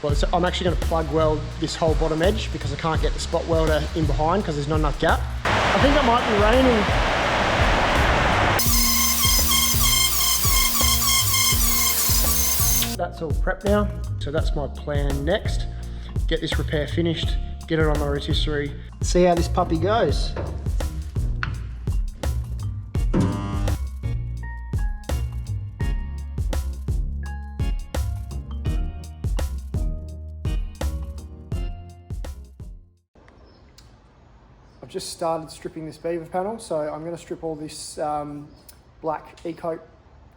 Well, so I'm actually going to plug weld this whole bottom edge because I can't get the spot welder in behind because there's not enough gap. I think it might be raining. That's all prepped now. So that's my plan next. Get this repair finished, get it on my rotisserie. See how this puppy goes. I've just started stripping this beaver panel, so I'm going to strip all this black e-coat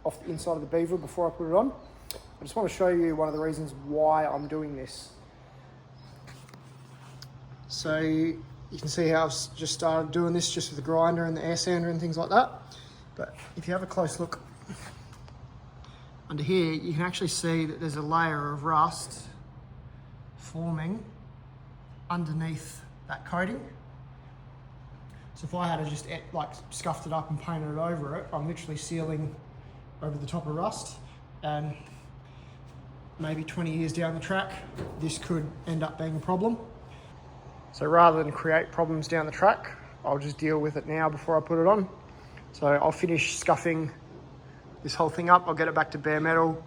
off the inside of the beaver before I put it on. I just want to show you one of the reasons why I'm doing this. So you can see how I've just started doing this just with the grinder and the air sander and things like that. But if you have a close look under here, you can actually see that there's a layer of rust forming underneath that coating. So if I had to just like scuffed it up and painted it over it, I'm literally sealing over the top of rust, and maybe 20 years down the track, this could end up being a problem. So rather than create problems down the track, I'll just deal with it now before I put it on. So I'll finish scuffing this whole thing up. I'll get it back to bare metal.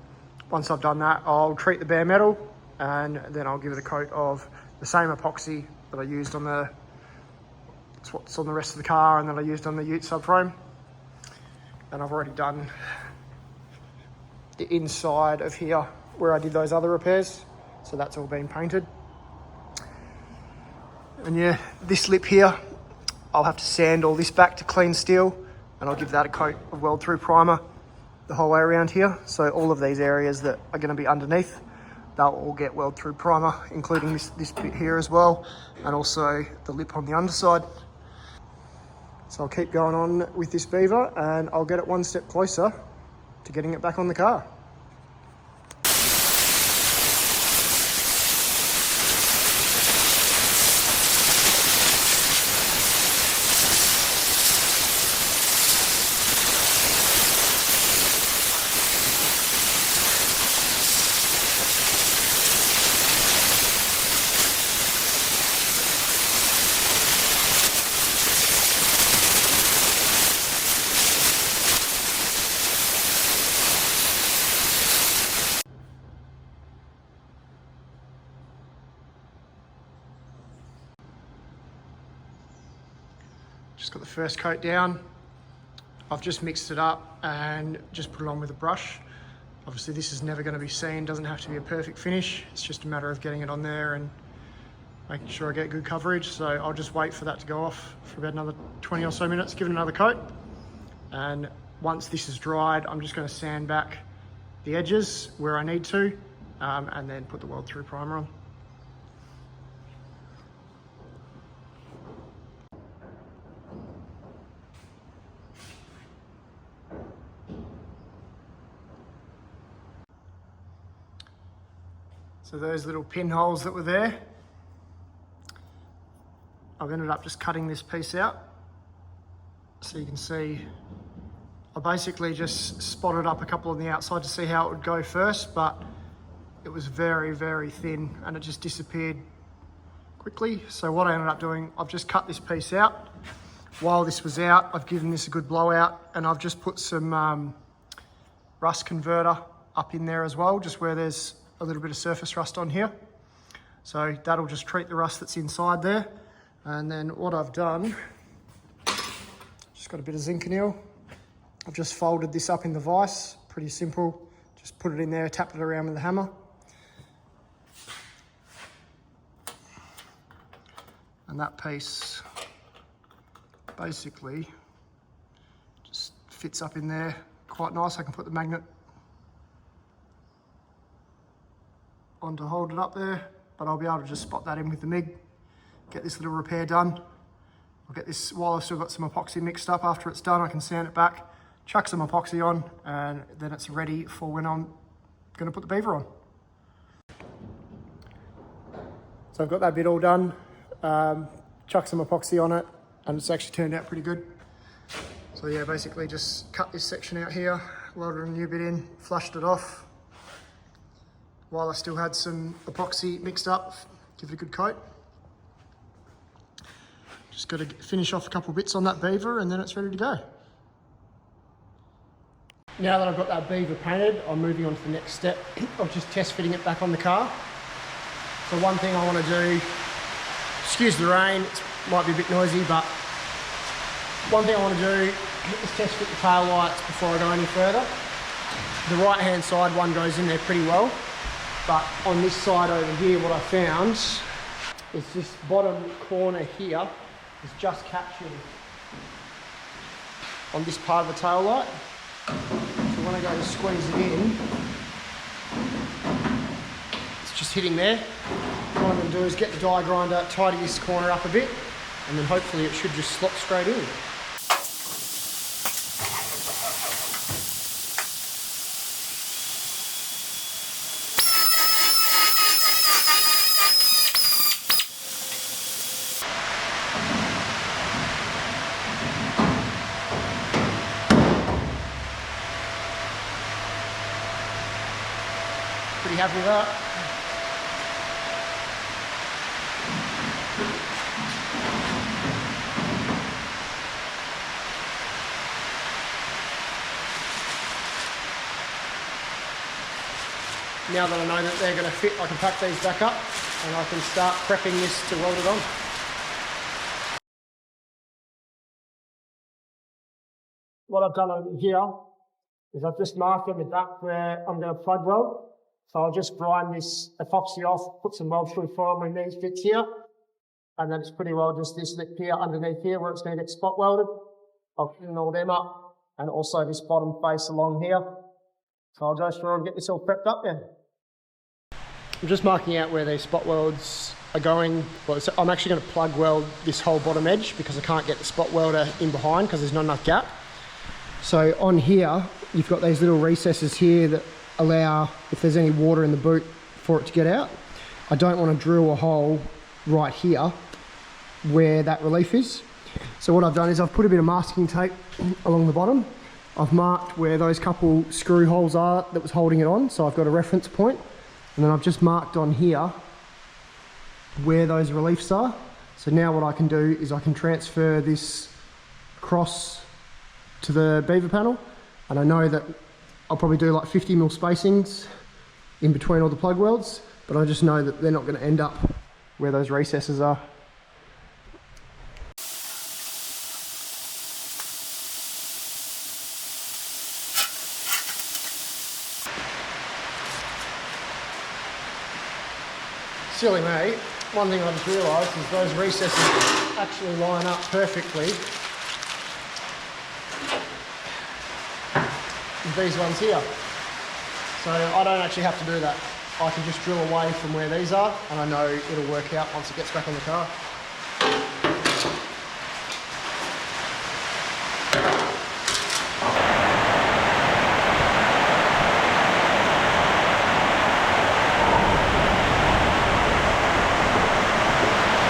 Once I've done that, I'll treat the bare metal, and then I'll give it a coat of the same epoxy that I used on the, it's what's on the rest of the car and that I used on the Ute subframe. And I've already done the inside of here where I did those other repairs. So that's all been painted. And yeah, this lip here, I'll have to sand all this back to clean steel, and I'll give that a coat of weld through primer the whole way around here. So all of these areas that are going to be underneath, they'll all get weld through primer, including this bit here as well, and also the lip on the underside. So I'll keep going on with this beaver, and I'll get it one step closer to getting it back on the car. Just got the first coat down. I've just mixed it up and just put it on with a brush. Obviously this is never going to be seen, doesn't have to be a perfect finish. It's just a matter of getting it on there and making sure I get good coverage. So I'll just wait for that to go off for about another 20 or so minutes, give it another coat. And once this is dried, I'm just going to sand back the edges where I need to, and then put the weld through primer on. So those little pinholes that were there, I've ended up just cutting this piece out. So you can see, I basically just spotted up a couple on the outside to see how it would go first, but it was very, very thin and it just disappeared quickly. So what I ended up doing, I've just cut this piece out. While this was out, I've given this a good blowout, and I've just put some rust converter up in there as well, just where there's a little bit of surface rust on here. So that'll just treat the rust that's inside there. And then what I've done, just got a bit of zinc-anneal. I've just folded this up in the vise, pretty simple. Just put it in there, tapped it around with a hammer. And that piece basically just fits up in there quite nice. I can put the magnet on to hold it up there, but I'll be able to just spot that in with the MIG, get this little repair done. I'll get this, while I've still got some epoxy mixed up, after it's done I can sand it back, chuck some epoxy on, and then it's ready for when I'm going to put the beaver on. So I've got that bit all done, chuck some epoxy on it, and it's actually turned out pretty good. So yeah, basically just cut this section out here, welded a new bit in, flushed it off, while I still had some epoxy mixed up, give it a good coat. Just got to finish off a couple bits on that beaver and then it's ready to go. Now that I've got that beaver painted, I'm moving on to the next step of just test fitting it back on the car. So one thing I want to do, excuse the rain, it might be a bit noisy, but one thing I want to do is test fit the tail lights before I go any further. The right hand side one goes in there pretty well, but on this side over here what I found is this bottom corner here is just captured on this part of the tail light. So when I go to squeeze it in, it's just hitting there. What I'm going to do is get the die grinder, tidy this corner up a bit, and then hopefully it should just slot straight in. Pretty happy with that. Now that I know that they're going to fit, I can pack these back up and I can start prepping this to weld it on. What I've done over here is I've just marked on the duct where I'm going to plug weld. So I'll just grind this epoxy off, put some weld through foam in these bits here, and then it's pretty well just this lip here underneath here where it's going to get spot welded. I'll clean all them up, and also this bottom face along here. So I'll go through and get this all prepped up then. I'm just marking out where these spot welds are going. Well, I'm actually going to plug weld this whole bottom edge because I can't get the spot welder in behind because there's not enough gap. So on here, you've got these little recesses here that allow, if there's any water in the boot, for it to get out. I don't want to drill a hole right here where that relief is. So what I've done is I've put a bit of masking tape along the bottom. I've marked where those couple screw holes are that was holding it on, so I've got a reference point. And then I've just marked on here where those reliefs are. So now what I can do is I can transfer this across to the beaver panel, and I know that I'll probably do like 50mm spacings in between all the plug welds, but I just know that they're not going to end up where those recesses are. Silly me, one thing I just realised is those recesses actually line up perfectly with these ones here. So I don't actually have to do that. I can just drill away from where these are and I know it'll work out once it gets back on the car.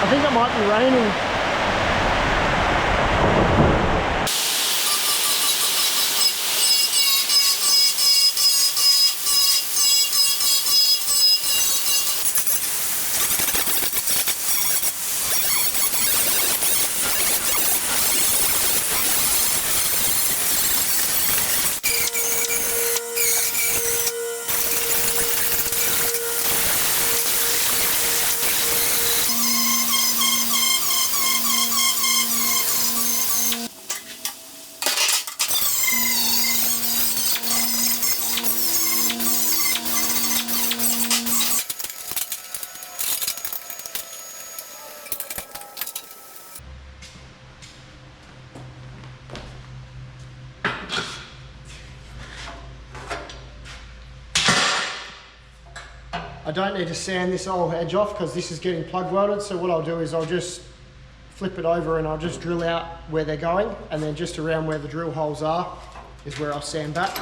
I think it might be raining. I don't need to sand this whole edge off because this is getting plug welded, so what I'll do is I'll just flip it over and I'll just drill out where they're going, and then just around where the drill holes are is where I'll sand back.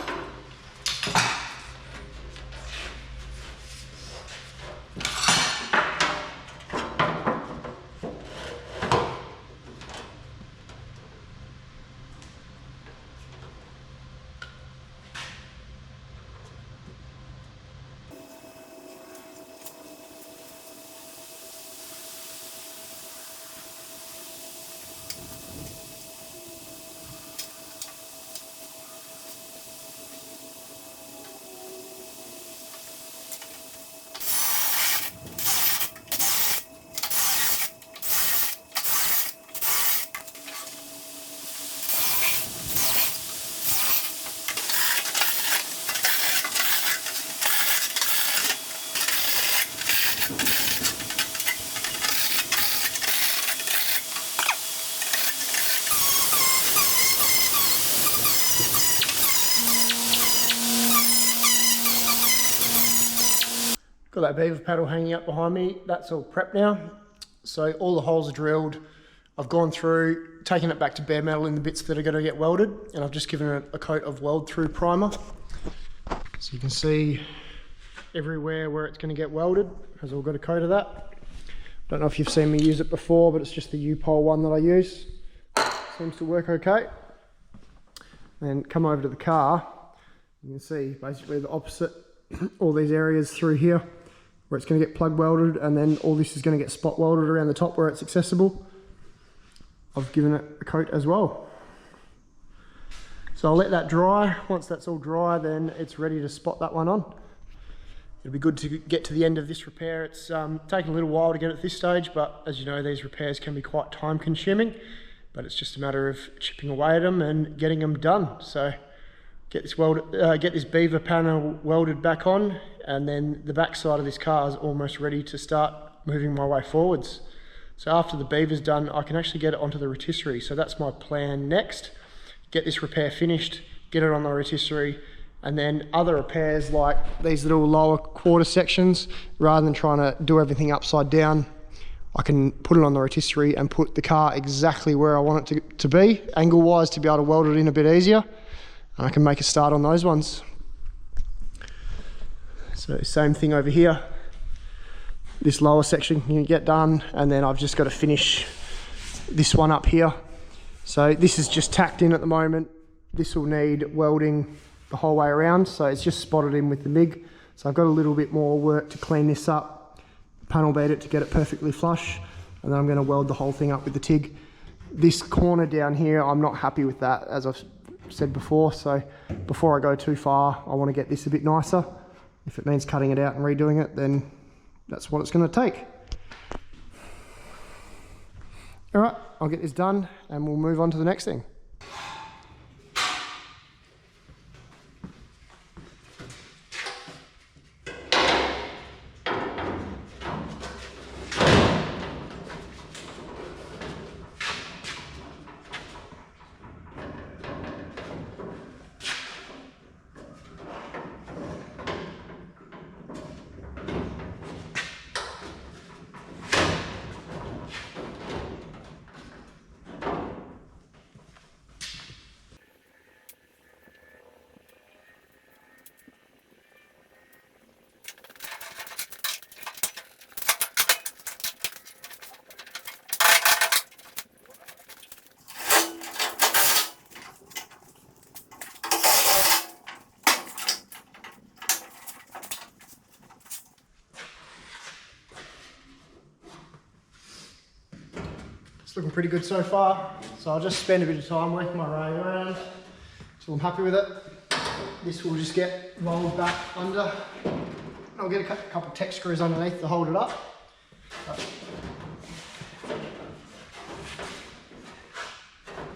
Got that beaver paddle hanging up behind me. That's all prepped now. So all the holes are drilled. I've gone through, taken it back to bare metal in the bits that are going to get welded, and I've just given it a coat of weld through primer. So you can see everywhere where it's going to get welded has all got a coat of that. Don't know if you've seen me use it before, but it's just the U-pole one that I use. Seems to work okay. And come over to the car, you can see basically the opposite, all these areas through here where it's going to get plug welded, and then all this is going to get spot welded around the top where it's accessible. I've given it a coat as well. So I'll let that dry. Once that's all dry, then it's ready to spot that one on. It'll be good to get to the end of this repair. It's taken a little while to get at this stage, but as you know, these repairs can be quite time consuming, but it's just a matter of chipping away at them and getting them done. So get this beaver panel welded back on, and then the back side of this car is almost ready to start moving my way forwards. So after the beaver's done, I can actually get it onto the rotisserie. So that's my plan next. Get this repair finished, get it on the rotisserie, and then other repairs like these little lower quarter sections, rather than trying to do everything upside down, I can put it on the rotisserie and put the car exactly where I want it to be, angle-wise, to be able to weld it in a bit easier. And I can make a start on those ones. So same thing over here. This lower section can get done, and then I've just got to finish this one up here. So this is just tacked in at the moment. This will need welding the whole way around, so it's just spotted in with the MIG. So I've got a little bit more work to clean this up, panel beat it to get it perfectly flush, and then I'm going to weld the whole thing up with the TIG. This corner down here, I'm not happy with that, as I've said before, so before I go too far, I want to get this a bit nicer. If it means cutting it out and redoing it, then that's what it's going to take. All right, I'll get this done and we'll move on to the next thing. It's looking pretty good so far, so I'll just spend a bit of time working my way around until I'm happy with it. This will just get rolled back under. I'll get a couple of tech screws underneath to hold it up.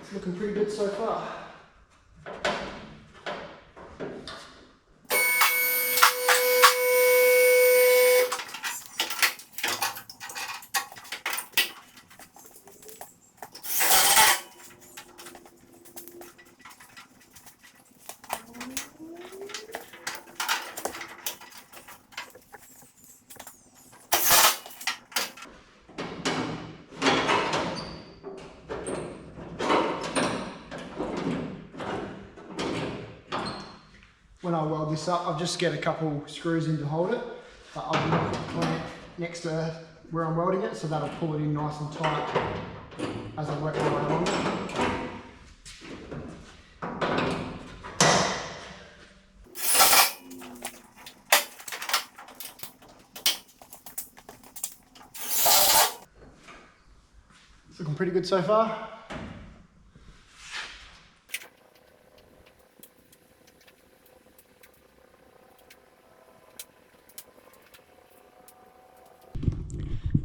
It's looking pretty good so far. When I weld this up, I'll just get a couple screws in to hold it, but I'll put the clamp next to where I'm welding it, so that'll pull it in nice and tight as I work my way along. It's looking pretty good so far.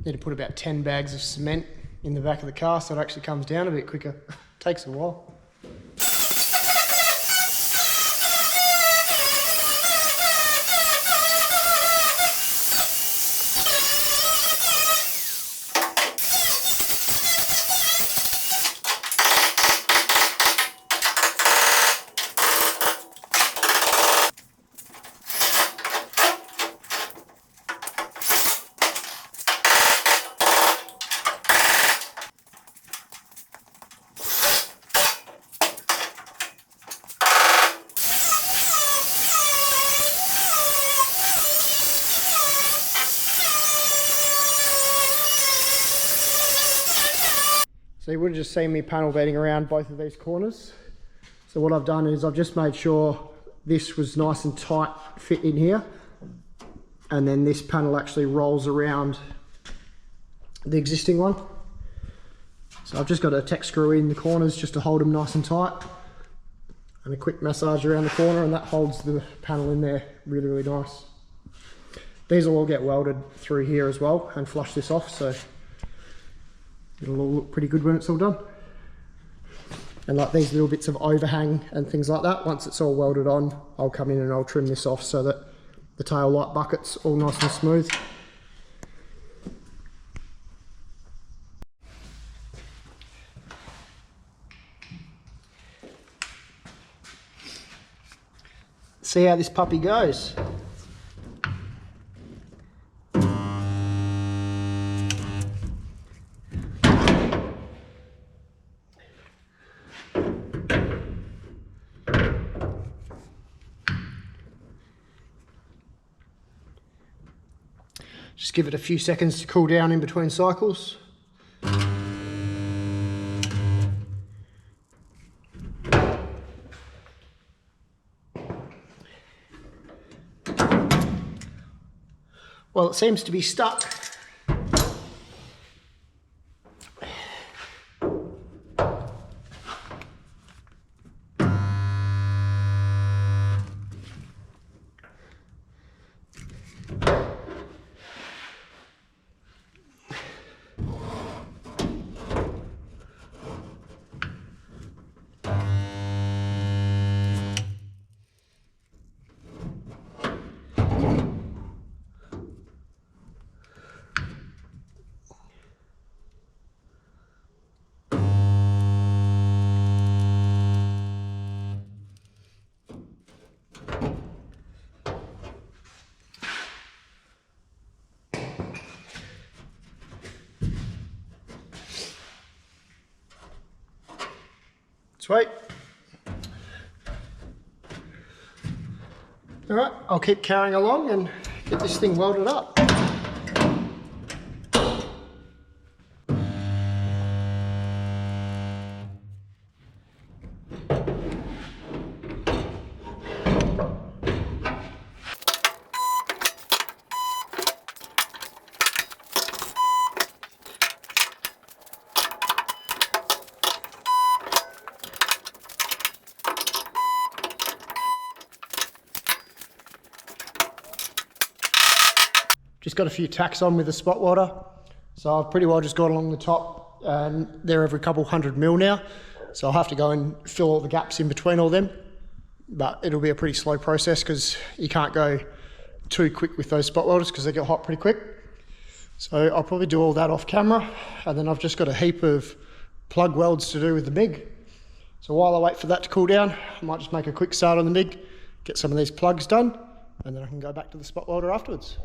Need to put about 10 bags of cement in the back of the car so it actually comes down a bit quicker. Takes a while. So you would have just seen me panel beating around both of these corners. So what I've done is I've just made sure this was nice and tight fit in here. And then this panel actually rolls around the existing one. So I've just got a tech screw in the corners just to hold them nice and tight. And a quick massage around the corner, and that holds the panel in there really, really nice. These will all get welded through here as well and flush this off, so it'll all look pretty good when it's all done. And like these little bits of overhang and things like that, once it's all welded on, I'll come in and I'll trim this off so that the tail light bucket's all nice and smooth. See how this puppy goes. Just give it a few seconds to cool down in between cycles. Well, it seems to be stuck. Sweet. All right, I'll keep carrying along and get this thing welded up. Just got a few tacks on with the spot welder. So I've pretty well just got along the top, and they're every couple 100 mil now. So I'll have to go and fill all the gaps in between all them. But it'll be a pretty slow process because you can't go too quick with those spot welders because they get hot pretty quick. So I'll probably do all that off camera. And then I've just got a heap of plug welds to do with the MIG. So while I wait for that to cool down, I might just make a quick start on the MIG, get some of these plugs done, and then I can go back to the spot welder afterwards.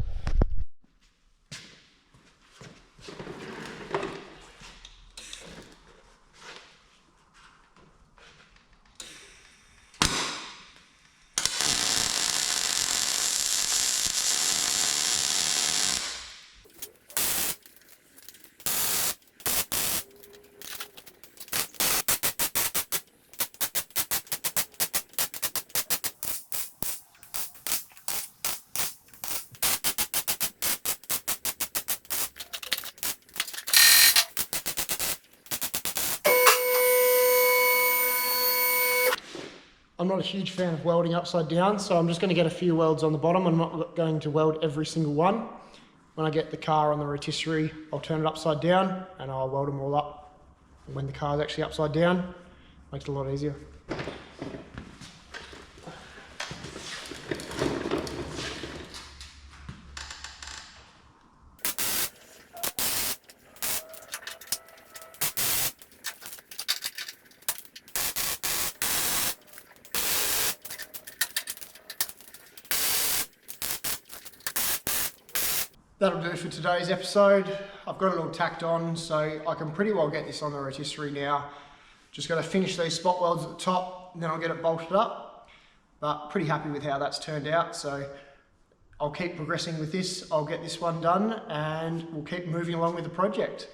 I'm not a huge fan of welding upside down, so I'm just going to get a few welds on the bottom. I'm not going to weld every single one. When I get the car on the rotisserie, I'll turn it upside down and I'll weld them all up. And when the car is actually upside down, it makes it a lot easier. That'll do for today's episode. I've got it all tacked on, so I can pretty well get this on the rotisserie now. Just got to finish these spot welds at the top, and then I'll get it bolted up. But pretty happy with how that's turned out, so I'll keep progressing with this. I'll get this one done, and we'll keep moving along with the project.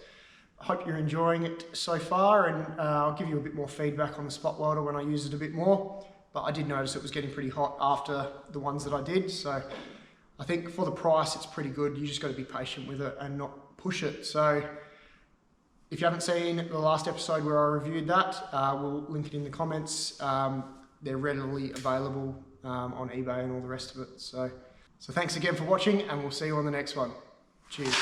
hope you're enjoying it so far, and I'll give you a bit more feedback on the spot welder when I use it a bit more. But I did notice it was getting pretty hot after the ones that I did, so I think for the price it's pretty good. You just got to be patient with it and not push it. So if you haven't seen the last episode where I reviewed that, we'll link it in the comments. They're readily available on eBay and all the rest of it. So thanks again for watching, and we'll see you on the next one. Cheers.